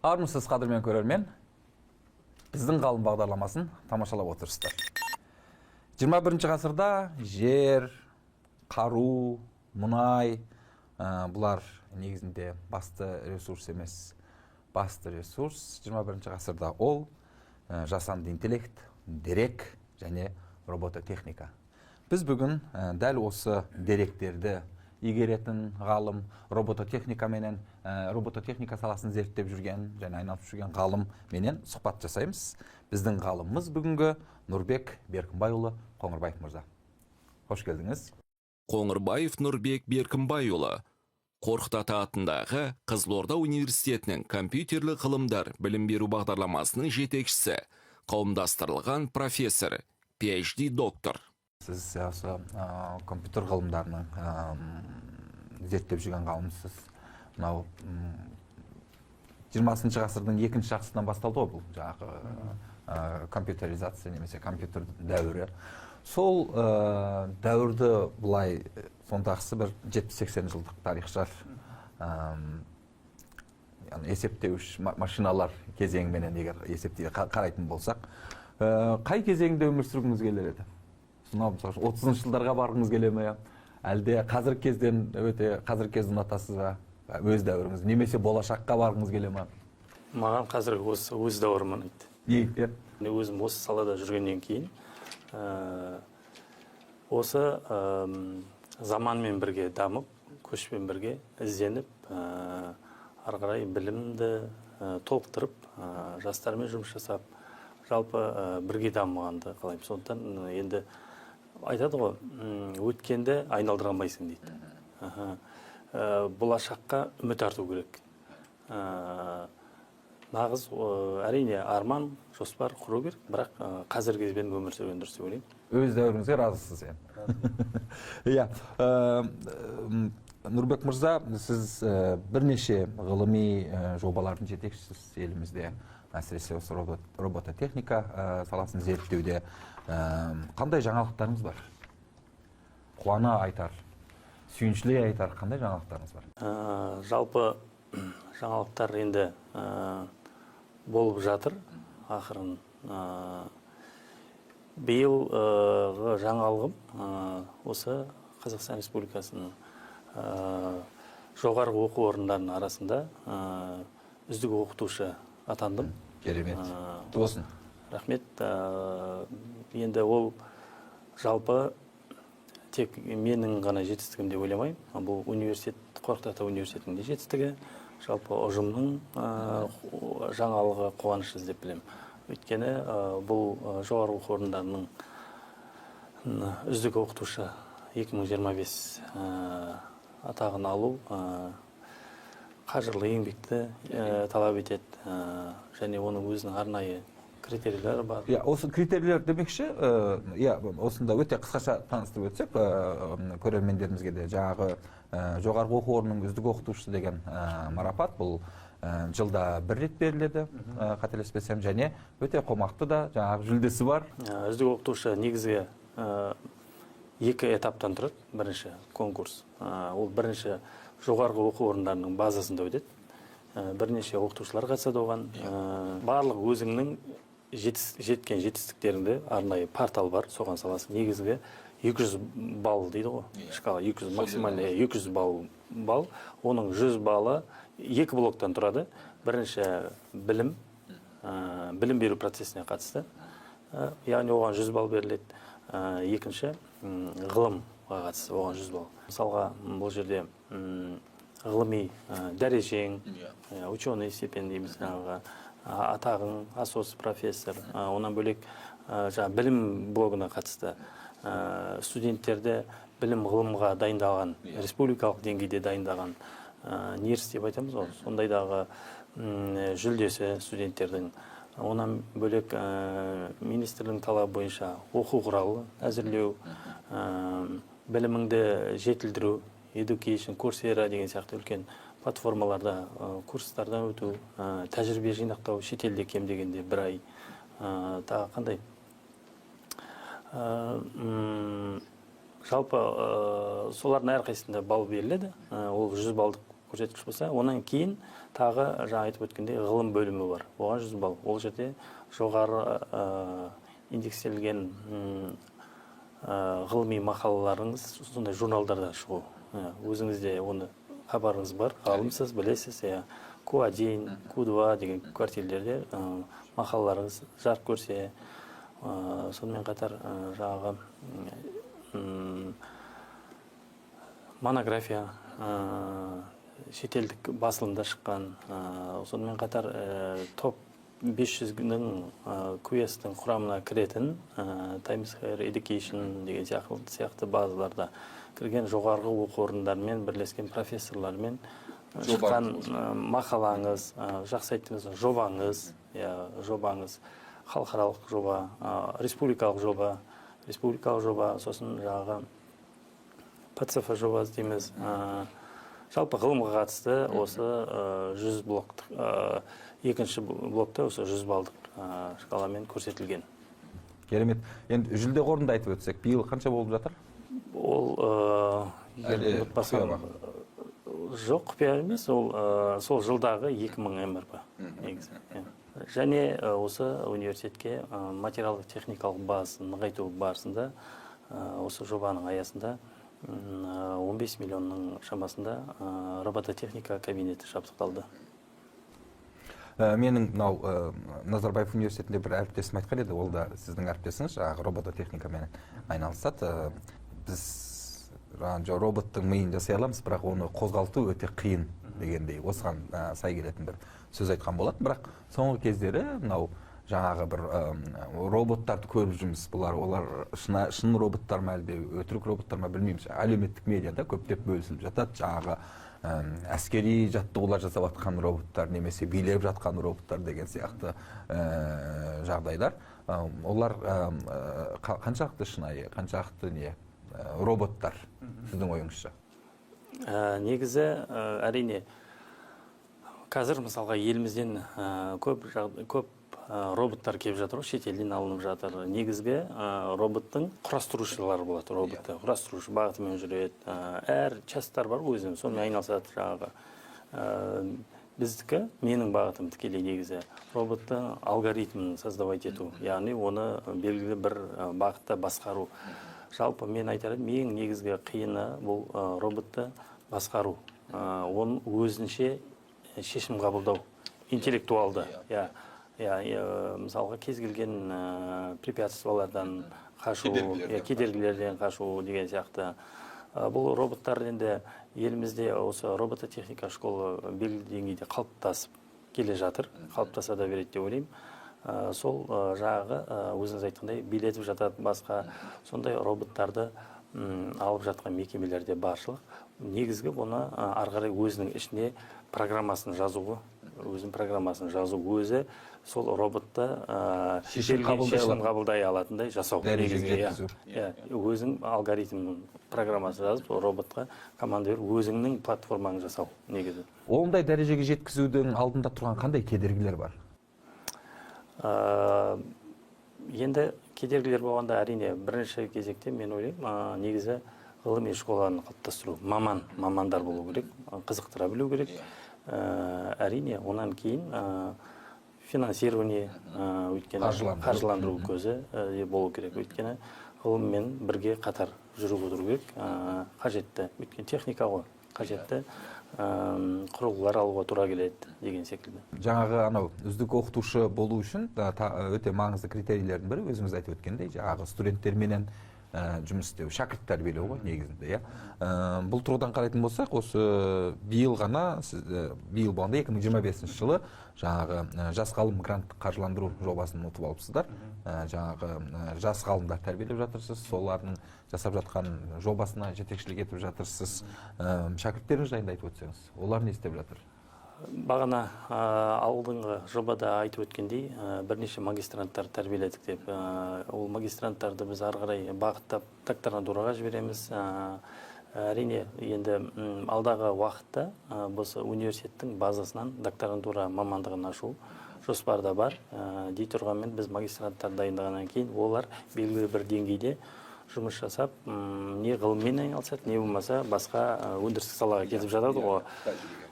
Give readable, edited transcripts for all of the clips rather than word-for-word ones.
Армысыз қадірмен көрермен, біздің ғалым бағдарламасын тамашалап отырсыздар. 21 ғасырда жер, қару, мұнай, бұлар негізінде басты ресурс емес. Басты ресурс 21 ғасырда ол жасанды интеллект, дерек және робототехника. Біз бүгін дәл осы деректерді игеретін ғалым, робототехника саласын зерттеп жүрген және айналып жүрген ғалым менен сұхбат жасаймыз. Біздің ғалымымыз бүгінгі Нұрбек Беркімбайұлы Қоңырбаев мырза. Қош келдіңіз. Қоңырбаев Нұрбек Беркімбайұлы Қорқыт Ата атындағы Қызылорда университетінің компьютерлік ғылымдар білім беру бағдарламасының жетекшісі, қауымдастырылған профессор, PhD доктор. Сіз осы компьютер ғылымдарының зерттеп жүрген ғалымсыз. 20 ғасырдың екінші жартысынан басталды ғой бұл жаңағы компьютеризация немесе компьютер дәуірі. Сол дәуірді бұлай сондағысы бір 70-80 жылдық тарихшылар есептеуіш машиналар кезеңіменен егер есептей қарайтын болсақ, қай кезеңде өмір сүргіңіз келер еді? 30 жылдарға барғыңыз келе ме? Әлде қазіргі кезден қазіргі кезді ұнатасыз ба? Өз дәуіріңіз немесе болашаққа барғыңыз келе ме? Маған қазіргі өз дәуірім ұнайды. Өзім осы салада жүргеннен кейін осы заманмен бірге дамып, көшпен бірге ізденіп, ары қарай білімді толықтырып, жастармен жұмыс жасап, жалпы бірге дамығанды қалаймын. Сондықтан енді айтады ғой, өткенді айналдыра алмайсың дейді. Болашаққа үміт арту керек. Нағыз әрине арман, жоспар құру керек, бірақ қазіргі кезбен өмір сүрген дұрыс деп ойлаймын. Өз дәуіріңізге разысыз енді. Нұрбек мырза, сіз бірнеше ғылыми жобалардың жетекшісіз елімізде, әсіресе осы робототехника саласын зерттеуде. Қандай жаңалықтарыңыз бар? Қуана айтар, сүйіншілей айтар, қандай жаңалықтарыңыз бар? Жалпы жаңалықтар енді болып жатыр, ақырын. Биылғы жаңалығым осы Қазақстан Республикасының жоғарғы оқу орындарының арасында үздік оқытушы атандым. Керемет. Болсын. Рахмет. Енді ол жалпы тек менің ғана жетістігім деп ойламаймын. Бұл университет, Қорқыт Ата университетінің жетістігі, жалпы ұжымның жаңалығы, қуанышы деп білемін. Өйткені бұл жоғарғы оқу орындарының үздік оқытушы 2025 атағын алу қажырлы еңбекті талап етеді, және оның өзінің арнайы критерийлері бар. Осы критерийлер демекші, осында өте қысқаша таныстырып өтсек, көрермендерімізге де жаңағы жоғарғы оқу орнының үздік оқытушысы деген марапат, бұл жылда бір рет беріледі, қателеспесем, және өте қомақты да жаңағы жүлдесі бар. Үздік оқытушы негізгі екі этаптан тұрады. Бірінші конкурс. Ол бірінші жоғарғы оқу орындарының базасында өтеді. Бірнеше оқытушылар қатысады оған. Барлық өзіңнің жеткен жетістіктеріңді арнайы портал бар, соған саласың. Негізгі 200 балл дейді ғой, шкала 200, максимальный 200 балл. Оның 100 баллы екі блоктан тұрады. Бірінші білім беру процесіне қатысты. Яғни оған 100 балл беріледі. Екінші ғылымға қатысты, оған 100 балл. Мысалға, бұл жерде ғылыми дәрежең, ученый степень дейміз, атағың, асос профессор, онан бөлек білім блогына қатысты студенттерді білім ғылымға дайындаған, республикалық деңгейде дайындаған нерс деп айтамыз ғой, сондайдағы жүлдесі студенттердің. Онан бөлек министрлігінің талабы бойынша оқу құралы әзірлеу, біліміңді жетілдіру, education, Coursera деген сияқты үлкен платформаларда, курстарда өту, тәжірибе жинақтау, шетелде кем дегенде бір ай, тағы қандай. Жалпы солардың әрқайсысында балл беріледі. Ол 100 балдық көрсеткіш болса, онан кейін тағы жаңа айтып өткендей ғылым бөлімі бар. Оған 100 балл. Ол жерде жоғары индекстелген ғылыми мақалаларыңыз сондай журналдарда шығу. Өзіңізде оны хабарыңыз бар, ғалымсыз, білесіз. Q1, Q2 деген квартирлерде мақалаларыңыз жарық көрсе, сонымен қатар жаңағы монография шетелдік басылымда шыққан, сонымен қатар топ 500-нің QS-тің құрамына кіретін Times Higher Education деген сияқты базаларда кірген жоғарғы оқу орындарымен бірлескен профессорлармен шыққан мақалаңыз, жақсы айттыңыз, жобаңыз халықаралық жоба, республикалық жоба, сосын жаңағы ПЦФ жобасы дейміз. Жалпы ғылымға қатысты осы 100 блоктық, екінші блокта осы 100 балдық шкаламен көрсетілген. Керемет. Енді жүлде қорында айтып өтсек, биыл қанша болып жатыр? Ол жоқ, құпия емес, сол жылдағы 2000 МРП негізі. Және осы университетке материалдық техникалық базасын нығайту барысында осы жобаның аясында 15 миллионның шамасында робототехника кабинеті жабдықталды. Менің Назарбаев университетінде бір әріптесім айтқан еді, ол да сіздің әріптесіңіз, жаңағы робототехникамен айналысады. Біз роботтың миын жасай аламыз, бірақ оны қозғалту өте қиын дегендей, осыған сай келетін бір сөз айтқан болатын. Бірақ соңғы кездері жаңағы бір роботтарды көріп жүрміз. Олар шын роботтар ма әлде өтірік роботтар ма білмейміз. Әлеуметтік медиада көптеп бөлісіліп жатады. Жаңағы әскери жаттығулар жасап жатқан роботтар, немесе билеп жатқан роботтар деген сияқты жағдайлар. Олар қаншалықты шынайы, қаншалықты роботтар сіздің ойыңызша? Негізі әрине қазір мысалға елімізден көп роботтар келіп жатыр, шетелден алынып жатыр. Негізгі роботтың құрастырушылары болады. Роботты құрастырушы бағытымен жүреді. Әр частар бар өзінің, сонымен айналысады жаңағы. Біздікі, менің бағытым тікелей негізі роботты алгоритмін создавать ету, яғни оны белгілі бір бағытта басқару. Жалпы мен айтар едім, ең негізгі қиыны бұл роботты басқару. Оның өзінше шешім қабылдау, интеллектуалды. Мысалға кез келген препятстволардан қашу, кедергілерден қашу деген сияқты. Бұл роботтар енді елімізде осы робототехника школы белгілі деңгейде қалыптасып келе жатыр. Қалыптаса да береді деп ойлаймын. Сол жағы өзіңіз айтқандай билетіп жатады басқа сондай роботтарды алып жатқан мекемелерде баршылық. Негізгі оны ары қарай өзінің ішіне программасын жазуы, өзі сол роботты шешім қабылдай алатындай жасау. Өзің алгоритмнің программасын жазып, роботқа команда беріп, өзіңнің платформаңы жасау негізі. Ондай дәрежеге жеткізудің алдында тұрған қандай кедергілер бар? Енді кедергілер болғанда әрине бірінші кезекте мен ойлаймын, негізі ғылыми школаны қалыптастыру, мамандар болу керек, қызықтыра білу керек. Әрине, онан кейін финансирование, қаржыландыру көзі болу керек. Өйткені ғылыммен бірге қатар жүріп отыру керек. Қажетті, өйткені техника ғой, қажетті құрылғылар алуға тура келеді деген секілді. Жаңағы үздік оқытушы болу үшін өте маңызды критерийлердің бірі өзіңіз айтып өткендей, жаңағы студенттерменен жұмыс істеу, шәкірт тәрбиелеу ғой негізінде. Бұл тұрғыдан қарайтын болсақ, осы биыл ғана, биыл болғанда 2025 жылы жаңағы жас ғалым грант қаржыландыру жобасын ұтып алыпсыздар. Жаңағы жас ғалымдар тәрбиелеп жатырсыз, солардың жасап жатқан жобасына жетекшілік етіп жатырсыз. Шәкірттеріңіз жайында айтып өтсеңіз, олар не істеп жатыр? Бағана алдыңғы жобада айтып өткендей, бірнеше магистранттар тәрбиеледік деп. Ол магистранттарды біз ары қарай бағыттап докторантураға жібереміз. Әрине, енді алдағы уақытта біз университеттің базасынан докторантура мамандығын ашу жоспарда бар. Дей тұрғанмен біз магистранттар дайындағаннан кейін олар белгілі бір деңгейде жұмыс жасап, не ғылыммен айналысады, не болмаса басқа өндірістік салаға кетіп жатады ғой.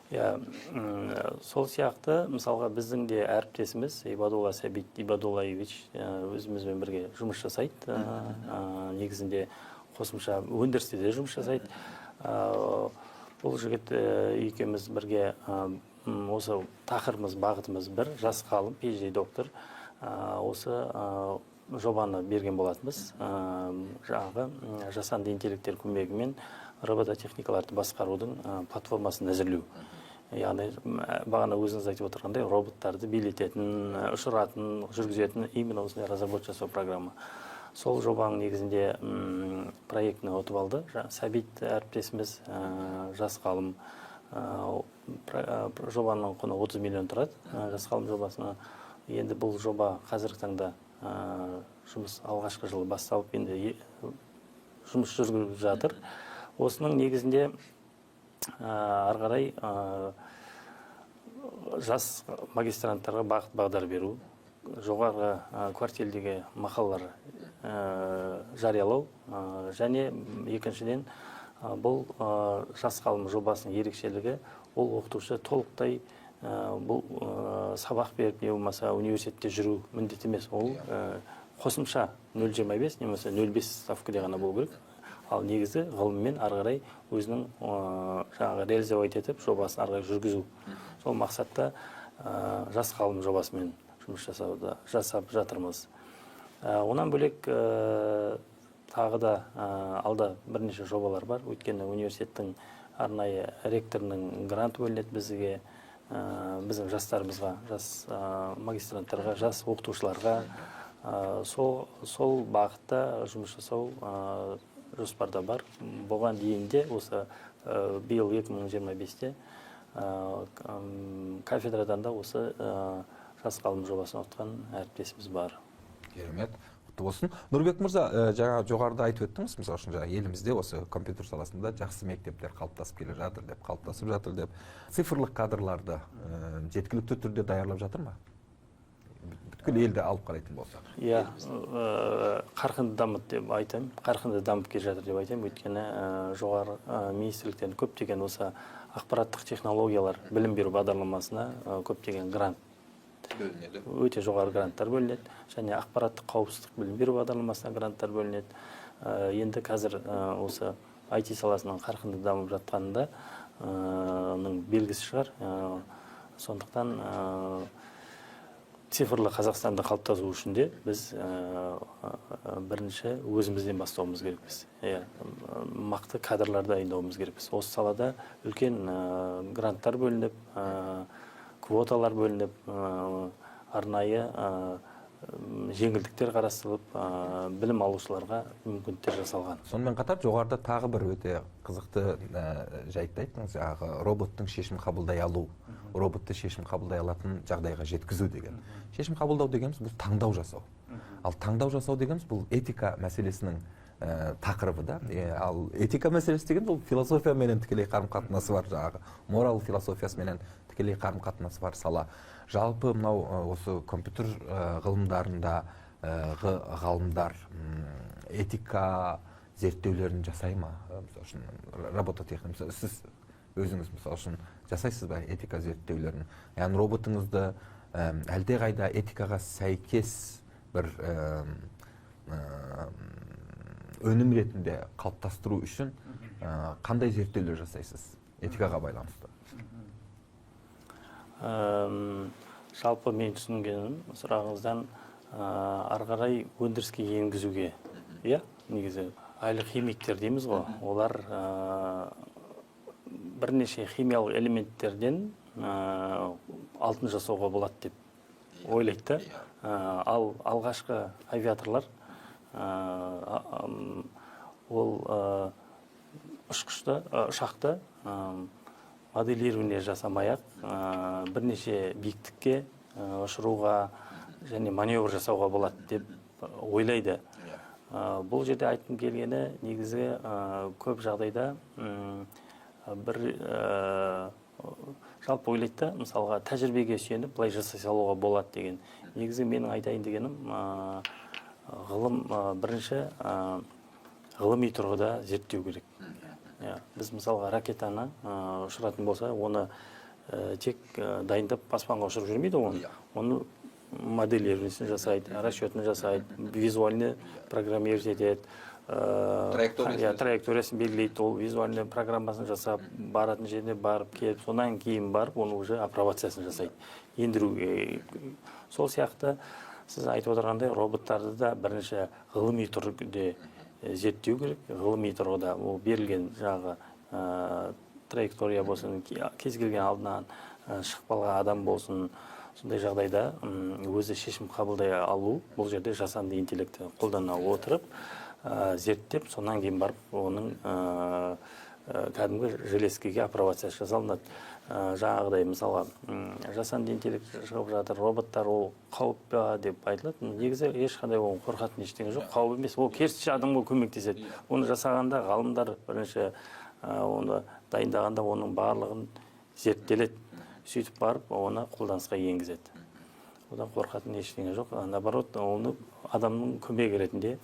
Сол сияқты мысалға біздің де әріптесіміз Ибадулла Сәбит Ибадуллаевич өзімізбен бірге жұмыс жасайды. Негізінде қосымша өндірісте де жұмыс жасайды. Бұл жігіт екеуміз бірге осы тақырыбымыз, бағытымыз бір, жас ғалым, PhD доктор. Осы жобаны берген болатынбыз. Жаңағы жасанды интеллекттер көмегімен робототехникаларды басқарудың платформасын әзірлеу. Яғни бағана өзіңіз айтып отырғандай роботтарды билететін, ұшыратын, жүргізетін именно осындай разработка жасау программа. Сол жобаның негізінде проектіні ұтып алды. Сәбит әріптесіміз жас ғалым. Жобаның құны 30 миллион тұрады. Жас ғалым жобасына. Енді бұл жоба қазіргі таңда жұмыс алғашқы жылы басталып, енді жұмыс жүргізіліп жатыр. Осының негізінде ары қарай жас магистранттарға бағыт бағдар беру, жоғарғы квартелдегі мақалалар жариялау, және екіншіден бұл жас ғалым жобасының ерекшелігі, ол оқытушы толықтай бұл сабақ беріп, не болмаса университетте жүру міндет емес. Ол қосымша 0,25 немесе 0,5 ставкіде ғана болу керек. Ал негізі ғылыммен ары қарай өзінің жаңағы реализовать етіп, жобасын ары қарай жүргізу. Сол мақсатта жас ғалым жобасымен жұмыс жасап жатырмыз. Онан бөлек тағы да алда бірнеше жобалар бар. Өйткені университеттің арнайы ректорының грант бөлінеді бізге, біздің жастарымызға, жас магистранттарға, жас оқытушыларға сол бағытта жұмыс жасау жоспарда бар. Бұған дейінде осы биыл 2025-те кафедрадан да осы жас ғалым жобасын оқытқан әріптесіміз бар. Керемет, құтты болсын. Нұрбек мырза, жаңа жоғарыда айтып өттіңіз, мысалы үшін елімізде осы компьютер саласында жақсы мектептер қалыптасып келе жатыр деп, қалыптасып жатыр деп. Цифрлық кадрларды жеткілікті түрде даярлап жатыр ма? Бүткіл елді алып қарайтын болсақ. Қарқынды дамып деп айтайын, қарқынды дамып келе жатыр деп айтайын. Өйткені жоғары министрліктен көптеген осы ақпараттық технологиялар білім беру бағдарламасына көптеген грант бөлінеді. Өте жоғары гранттар бөлінеді. Және ақпараттық қауіпсіздік білім беру бағдарламасына гранттар бөлінеді. Енді қазір осы IT саласының қарқынды дамып жатқанында белгісі шығар. Сондықтан цифрлы Қазақстанды қалыптасу үшін де біз бірінші өзімізден бастауымыз керекпіз. Мақты кадрлар дайындауымыз керекпіз. Осы салада үлкен гранттар бөлініп, квоталар бөлініп, арнайы жеңілдіктер қарастырылып, білім алушыларға мүмкіндіктер жасалған. Сонымен қатар жоғарыда тағы бір өте қызықты жайтты айттыңыз, роботтың шешім қабылдай алу, роботты шешім қабылдай алатын жағдайға жеткізу деген. Шешім қабылдау дегеніміз бұл таңдау жасау. Ал таңдау жасау дегеніміз бұл этика мәселесінің тақырыбы да. Ал этика мәселесі деген бұл философияменен тікелей қарым-қатынасы бар, жаңағы морал философиясымен тікелей қарым-қатынасы бар сала. Жалпы мынау осы компьютер ғылымдарында ғалымдар этика зерттеулерін жасай ма? Мысалы үшін робототехника, сіз өзіңіз мысалы үшін жасайсыз ба этика зерттеулерін? Яғни роботыңызды әлдеқайда этикаға сәйкес бір өнім ретінде қалыптастыру үшін қандай зерттеулер жасайсыз этикаға байланысты? Жалпы мен түсінгенім сұрағыңыздан ары қарай өндіріске енгізуге, негізі айлық химиктер дейміз ғой, олар бірнеше химиялық элементтерден алтын жасауға болады деп ойлайды. Ал алғашқы авиаторлар ол ұшақты моделирование жасамай-ақ бірнеше биіктікке ұшыруға және маневр жасауға болады деп ойлайды. Бұл жерде айтқым келгені негізі көп жағдайда бір жалпы ойлайды, мысалға тәжірибеге сүйеніп былай жасай салуға болады деген. Негізі менің айтайын дегенім ғылым бірінші ғылыми тұрғыда зерттеу керек. Біз мысалға ракетаны ұшыратын болса, оны тек дайындап аспанға ұшырып жүрмейді оны. Оны моделированиесін жасайды, расчетін жасайды, визуальный программировать етеді, траекториясын белгілейді, ол визуальный программасын жасап, баратын жеріне барып келіп, сонан кейін барып, оны уже апробациясын жасайды. Ендіру сол сияқты сіз айтып отырғандай роботтарды да бірінші ғылыми түрде зерттеу керек. Ғылыми тұрғыда ол берілген жағы траектория болсын, кез келген алдынан шығып қалған адам болсын, сондай жағдайда өзі шешім қабылдай алу, бұл жерде жасанды интеллекті қолдана отырып, зерттеп, сонан кейін барып, оның кәдімгі желескеге апробация жасалынады. Жаңағыдай, мысалға, жасанды интеллект шығып жатыр, роботтар ол қауіп па деп айтылады. Негізі ешқандай ол қорқатын ештеңе жоқ, қауіп емес. Ол керісінше адамға көмектеседі. Оны жасағанда ғалымдар бірінші оны дайындағанда оның барлығын зерттеледі. Сөйтіп барып, оны қолданысқа енгізеді. Одан қорқатын ештеңе жоқ. Наоборот, оны адамның көмегі ретінде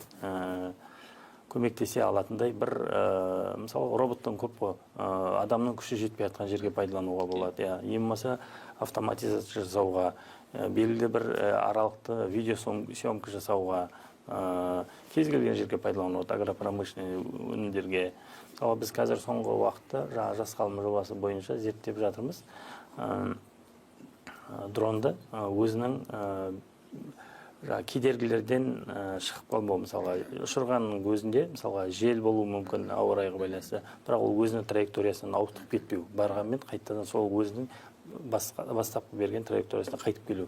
көмектесе алатындай бір, мысалы, роботтың көп қой, адамның күші жетпей жатқан жерге пайдалануға болады. Ең болмаса автоматизация жасауға, белгілі бір аралықты видеосъемка жасауға, кез келген жерге пайдалануға, агропромышленный өнімдерге. Мысалы, біз қазір соңғы уақытта жас ғалым жобасы бойынша зерттеп жатырмыз. Дронды өзінің кедергілерден шығып қалмау, мысалға, ұшырғанның өзінде, мысалға, жел болуы мүмкін, ауа райға байланысты, бірақ ол өзінің траекториясынан ауытқып кетпеу, барғанмен қайтадан сол өзінің бастапқы берген траекториясына қайтып келу.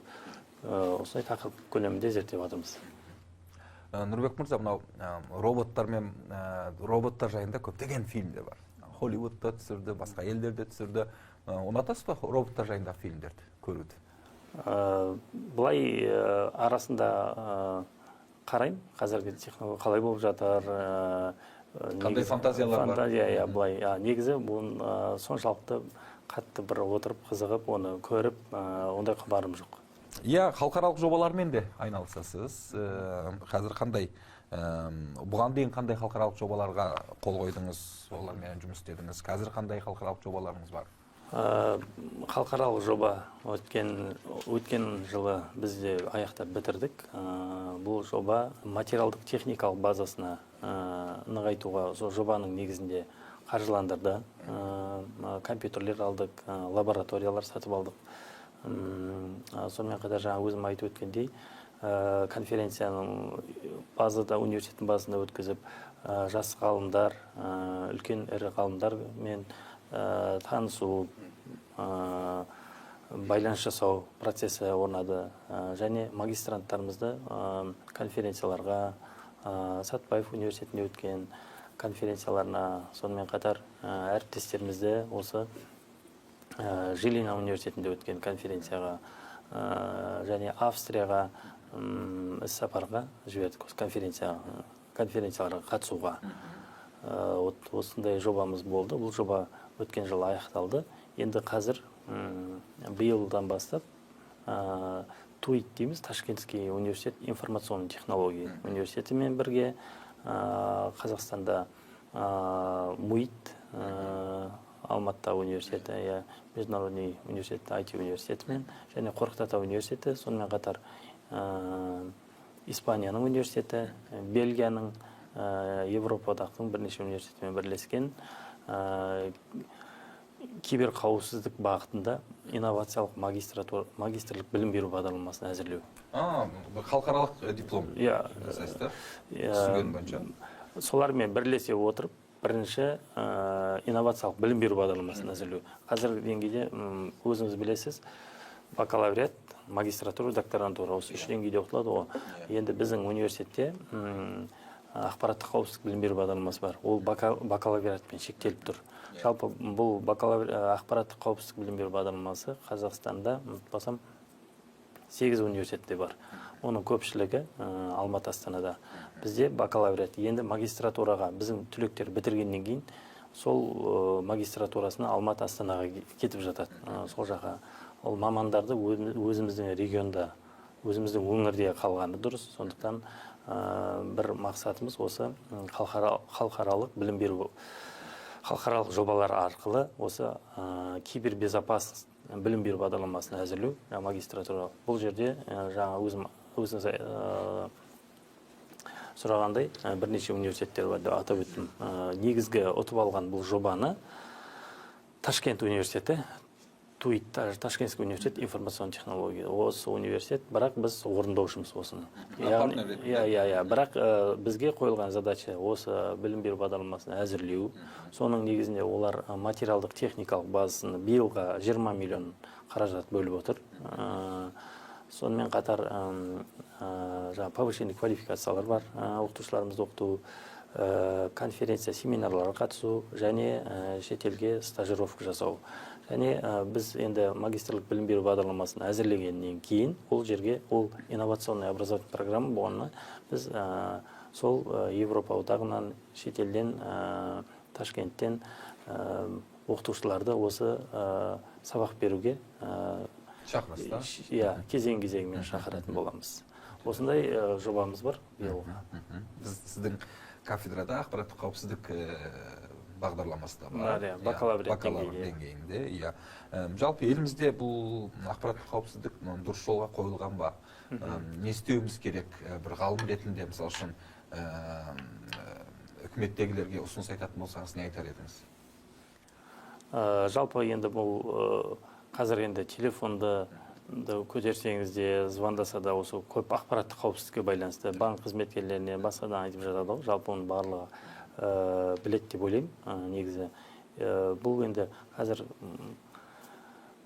Осылай тақырып көлемінде зерттеп жатырмыз. Нұрбек мырза, мынау роботтар жайында көптеген фильмдер бар. Холливудта түсірді, басқа елдерде түсірді. Ұнатасыз ба роботтар жайындағы фильмдерді көруді? Бұлай арасында қарайым, қазіргі технология қалай болып жатыр, қандай фантазиялар бар? Фантазия, бұлай. Негізі бұның соншалықты қатты бір отырып, қызығып, оны көріп, ондай хабарым жоқ. Халықаралық жобалармен де айналысасыз. Қазір қандай, бұған дейін қандай халықаралық жобаларға қол қойдыңыз, олармен жұмыс істедіңіз? Қазір қандай халықаралық жобаларыңыз бар? Халықаралық жоба өткен жылы бізде аяқтап бітірдік. Бұл жоба материалдық техникалық базасына нығайтуға, сол жобаның негізінде қаржыландырды. Компьютерлер алдық, лабораториялар сатып алдық. Сонымен қатар жаңа өзім айтып өткендей, конференцияның университеттің базасында өткізіп, жас ғалымдар, үлкен ірі ғалымдармен танысу, байланыс жасау процесі орнады. Және магистранттарымызды конференцияларға, Сәтбаев университетінде өткен конференцияларына, сонымен қатар әріптестерімізді осы Жилина университетінде өткен конференцияға және Австрияға іс-сапарға жібердік, конференцияларға қатысуға. Осындай жобамыз болды. Бұл жоба өткен жылы аяқталды. Енді қазір биылдан бастап ТУИТ дейміз, Ташкентский университет информационный технология университетімен бірге Қазақстанда МУИТ, Алматы университеті, Международный университет, IT университетімен және Қорқыт Ата университеті, сонымен қатар Испанияның университеті, Бельгияның, Европа одақтың бірнеше университетімен бірлескен киберқауіпсіздік бағытында инновациялық магистрлік білім беру бағдарламасын әзірлеу. Халықаралық диплом. Солармен бірлесе отырып, бірінші инновациялық білім беру бағдарламасын әзірлеу. Қазіргі деңгейде өзіңіз білесіз, бакалавриат, магистратура, докторантура, осы 3 деңгейде оқытылады ғой. Енді біздің университетте ақпараттық қауіпсіздік білім беру бағдарламасы бар. Ол бакалавриатпен шектеліп тұр. Жалпы бұл ақпараттық қауіпсіздік білім беру бағдарламасы Қазақстанда, ұмытпасам, 8 университетте бар. Оның көпшілігі Алматы, Астанада. Бізде бакалавриат, енді магистратураға біздің түлектер бітіргеннен кейін сол магистратурасына Алматы, Астанаға кетіп жатады. Сол жаққа ол мамандарды өзіміздің регионда, өзіміздің өңірде қалғаны дұрыс. Сондықтан бір мақсатымыз осы халықаралық білім беру, халықаралық жобалар арқылы осы кибербезопасность білім беру бағдарламасын әзірлеу, магистратура. Бұл жерде жаңа өзіңіз сұрағандай бірнеше университеттер бар деп атап өттім. Негізгі ұтып алған бұл жобаны Ташкент университеті, ТУИТ, Ташкентский университет информационный технология. Осы университет, бірақ біз орындаушымыз осыны. Бірақ бізге қойылған задача осы білім беру бағдарламасын әзірлеу. Соның негізінде олар материалдық техникалық базасын биылға 20 миллион қаражат бөліп отыр. Сонымен қатар повышение квалификациялар бар, оқытушыларымызды оқыту, конференция, семинарларға қатысу және шетелге стажировка жасау. Және біз енді магистрлік білім беру бағдарламасын әзірлегеннен кейін ол жерге ол инновационный образовательный программа болғанына біз сол Европа одағынан, шетелден, Ташкенттен оқытушыларды осы сабақ беруге шақырасыз, кезең-кезеңмен шақыратын боламыз. Осындай жобамыз бар биылға. Сіздің кафедрада ақпараттық қауіпсіздік бағдарламасы да бар. Бакалавриат деңгейінде. Жалпы елімізде бұл ақпараттық қауіпсіздік дұрыс жолға қойылған ба? Не істеуіміз керек? Бір ғалым ретінде, мысалы үшін, үкіметтегілерге ұсыныс айтатын болсаңыз, не айтар едіңіз? Жалпы енді бұл қазір енді телефонды көтерсеңіз де, звондаса да осы көп ақпараттық қауіпсіздікке байланысты банк қызметкерлеріне басқадан айтып жатады. Жалпы оның барлығы білет деп ойлаймын. Негізі бұл енді қазір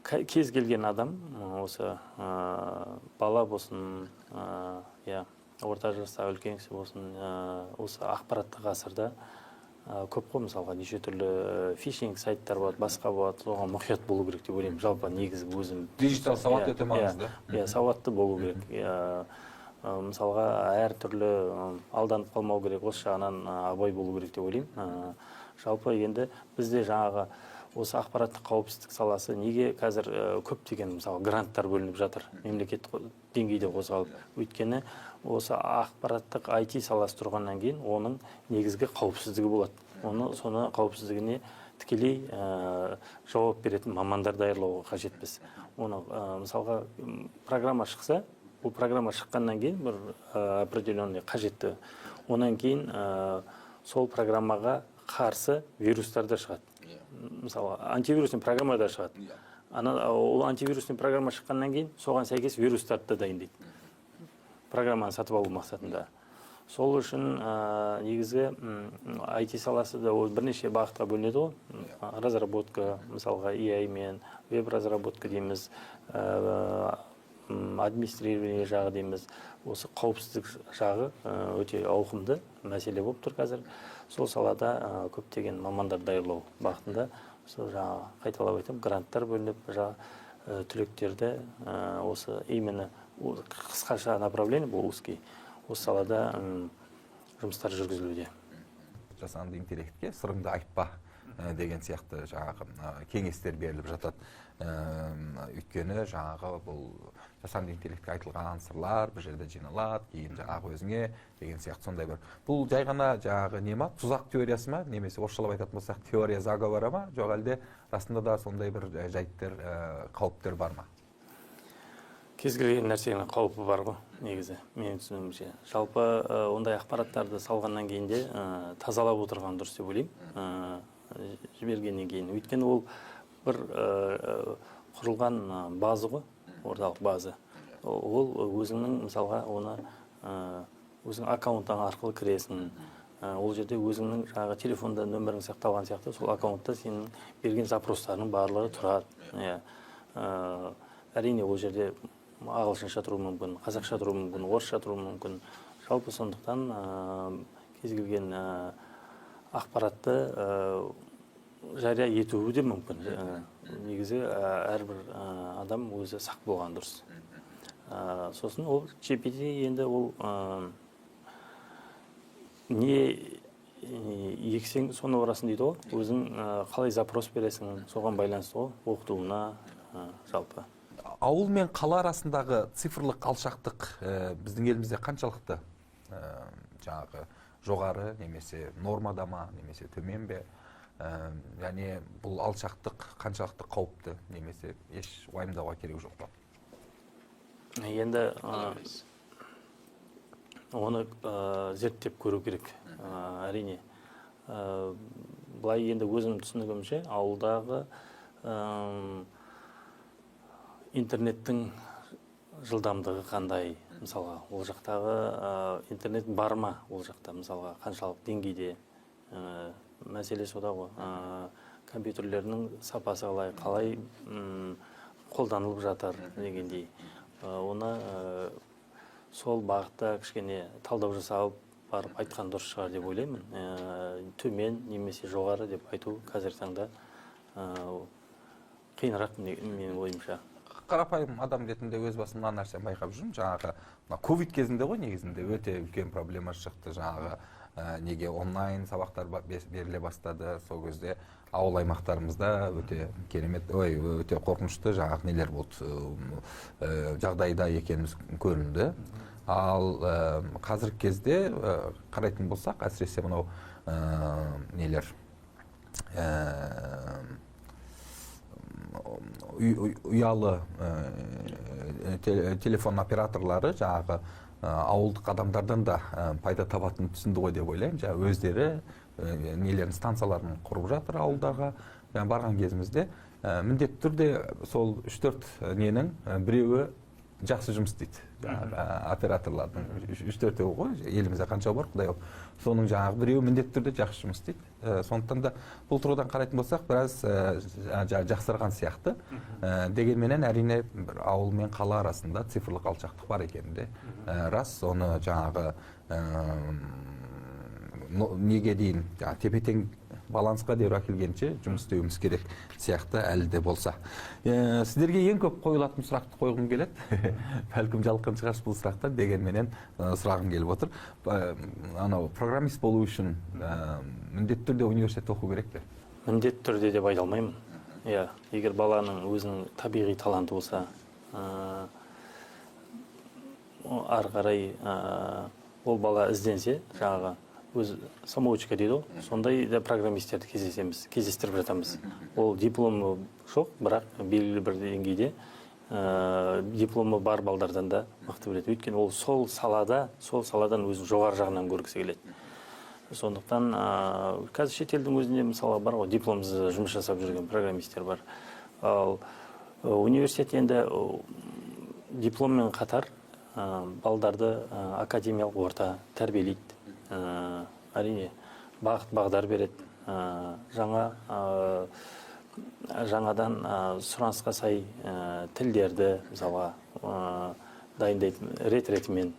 кез келген адам, осы бала болсын, орта жаста үлкен кісі болсын, осы ақпараттық ғасырда көп қой, мысалға неше түрлі фишинг сайттар болады, басқа болады, оған мұқият болу керек деп ойлаймын. Жалпы негізі өзім дижитал сауат өте маңызды. Сауатты болу керек. Мысалға әр түрлі алданып қалмау керек, осы жағынан абай болу керек деп ойлаймын. Жалпы енді бізде жаңағы осы ақпараттық қауіпсіздік саласы неге қазір көптеген мысалы гранттар бөлініп жатыр, мемлекет деңгейде қозғалып. Өйткені осы ақпараттық IT саласы тұрғаннан кейін оның негізгі қауіпсіздігі болады. Соны қауіпсіздігіне тікелей жауап беретін мамандар даярлауға қажетпіз. Оны мысалға программа шықса, бұл программа шыққаннан кейін бір определенный қажетті. Онан кейін сол программаға қарсы вирустар да шығады. Мысалы, антивирусный программа да шығады. Ол антивирусный программа шыққаннан кейін соған сәйкес вирустарды да дайындайды. Программаны сатып алу мақсатында. Сол үшін негізгі IT саласы да бірнеше бағытқа бөлінеді ғой. Разработка, мысалға AI мен веб-разработка дейміз, администрирование жағы дейміз. Осы қауіпсіздік жағы өте ауқымды мәселе болып тұр қазір. Сол салада көптеген мамандар даярлау бағытында, жаңа қайталап айтам, гранттар бөлініп, түлектерді осы именно қысқаша направление бұл узкий, осы салада жұмыстар жүргізілуде. Жасанды интеллектке сырыңды айтпа деген сияқты жаңағы кеңестер беріліп жатады. Өйткені жаңағы бұл жасанды интеллектке айтылған сырлар бір жерде жиналады, кейін жаңағы өзіңе деген сияқты сондай бір. Бұл жай ғана жаңағы не ма? Тұзақ теориясы ма? Немесе орысшалап айтатын болсақ, теория заговора ма? Жоқ әлде расында да сондай бір жайттар, қауіптер бар ма? Кез келген нәрсенің қаупі бар ғой, негізі, менің түсінуімше. Жалпы ондай ақпараттарды салғаннан кейін де тазалап отырған дұрыс деп ойлаймын. Жібергеннен кейін. Өйткені ол бір құрылған базы ғой, орталық базы. Ол өзіңнің, мысалға, оны өзің аккаунттан арқылы кіресің. Ол жерде өзіңнің жаңағы телефонда нөмірің сақталған сияқты, сол аккаунтта сенің берген запростарының барлығы тұрады. Әрине ол жерде ағылшынша тұруы мүмкін, қазақша тұруы мүмкін, орысша тұруы мүмкін. Жалпы сондықтан кез келген ақпаратты жария етуі де мүмкін. Негізі әрбір адам өзі сақ болған дұрыс. Сосын ол GPT енді ол не ексең соны орасын дейді ғой. Өзің қалай запрос бересің, соған байланысты ғой, оқытуына жалпы. Ауыл мен қала арасындағы цифрлық алшақтық біздің елімізде қаншалықты жаңағы жоғары, немесе нормада ма, немесе төмен бе? Яғни бұл алшақтық қаншалықты қауіпті немесе еш уайымдауға керек жоқ па? Енді оны зерттеп көру керек. Әрине. Былай енді өзім түсінігімше ауылдағы интернеттің жылдамдығы қандай, мысалға ол жақтағы интернет бар ма, ол жақта мысалға қаншалық деңгейде, мәселе сода ғой. Компьютерлерінің сапасы қалай қолданылып жатыр дегендей. Оны сол бағытта кішкене талдау жасап барып айтқан дұрыс шығар деп ойлаймын. Төмен немесе жоғары деп айту қазіргі таңда қиынырақ менің ойымша. Қарапайым адам ретінде өз басым мына нәрсені байқап жүрмін. Жаңағы ковид кезінде ғой негізінде өте үлкен проблема шықты. Жаңағы неге онлайн сабақтар беріле бастады. Сол кезде ауыл аймақтарымызда өте керемет, өте қорқынышты жаңағы нелер болды, жағдайда екеніміз көрінді. Ал қазіргі кезде қарайтын болсақ, әсіресе мынау нелер ұялы телефон операторлары жаңағы ауылдық адамдардан да пайда табатын түсінді ғой деп ойлаймын. Жаңағы өздері нелерін станцияларын құрып жатыр ауылдағы. Барған кезімізде міндетті түрде сол 3-4 ненің біреуі жақсы жұмыс істейді. Операторлардың 3-4-еу ғой, елімізде қанша бар, құдай ау. Соның жаңағы біреуі міндетті түрде жақсы жұмыс істейді. Сондықтан да бұл тұрғыдан қарайтын болсақ, біраз жақсарған сияқты. Дегенменен әрине ауыл мен қала арасында цифрлық алшақтық бар екенінде рас. Оны жаңағы неге дейін тепе-тең балансқа деу әкелгенше жұмыс істеуіміз керек сияқты әлі де болса. Сіздерге ең көп қойылатын сұрақты қойғым келеді. Бәлкім жалыққан шығарсыз бұл сұрақтан, дегенменен сұрағым келіп отыр. Анау программист болу үшін міндетті түрде университетте оқу керек пе? Міндетті түрде деп айта алмаймын. Егер баланың өзінің табиғи таланты болса, ары қарай ол бала ізденсе, жаңағы өз самоучка дейді ғой, сондай да программистерді кездестіріп жатамыз. Ол дипломы жоқ, бірақ белгілі бір деңгейде дипломы бар балдардан да мықты біледі. Өйткені ол сол саладан өзін жоғары жағынан көргісі келеді. Сондықтан қазір шетелдің өзінде мысалы бар ғой, дипломсыз жұмыс жасап жүрген программистер бар. Ал университет енді дипломмен қатар балдарды академиялық орта тәрбиелейді. Әрине бағдар береді. Жаңадан сұранысқа сай тілдерді мысалға дайындайды рет-ретімен.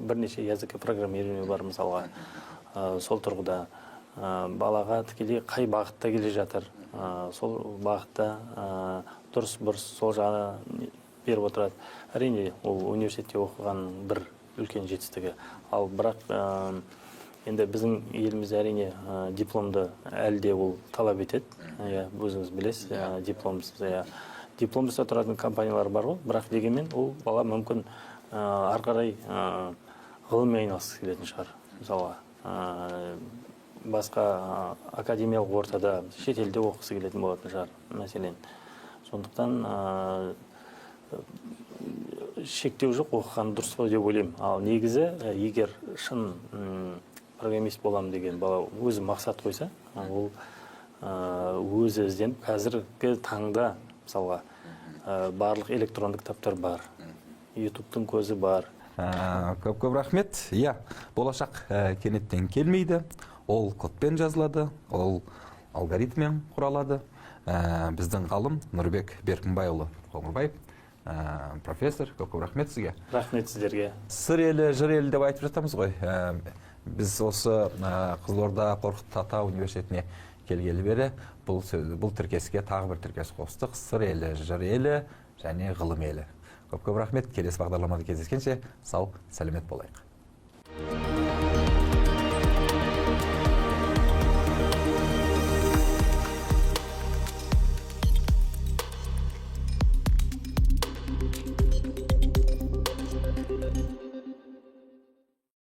Бірнеше языкі программирование бар мысалға. Сол тұрғыда балаға тікелей қай бағытта келе жатыр, сол бағытта дұрыс-бұрыс сол жағына беріп отырады. Әрине ол университетте оқыған бір үлкен жетістігі. Ал бірақ енді біздің елімізде әрине дипломды әлі де ол талап етеді. Өзіңіз білесіз, дипломсыз тұратын компаниялар бар ғой, бірақ дегенмен ол бала мүмкін ары қарай ғылыммен айналысқысы келетін шығар. Мысалға басқа академиялық ортада шетелде оқысы келетін болатын шығар, мәселен. Сондықтан шектеу жоқ, оқыған дұрыс қой деп ойлаймын. Ал негізі, егер шын программист боламын деген бала өзі мақсат қойса, ол өзі ізденіп, қазіргі таңда мысалға барлық электрондық кітаптар бар, ютубтың көзі бар. Көп рахмет. Болашақ кенеттен келмейді, ол кодпен жазылады, ол алгоритммен құралады. Біздің ғалым Нұрбек Беркімбайұлы Қоңырбаев, профессор, көп рахмет сізге. Рахмет сіздерге. Сыр елі, жыр елі деп айтып жатамыз ғой. Біз осы Қызылорда Қорқыт Ата университетіне келгелі бері бұл тіркеске тағы бір тіркес қостық. Сыр елі, жыр елі және ғылым елі. Көп рахмет. Келесі бағдарламада кездескенше сау, сәлемет болайық.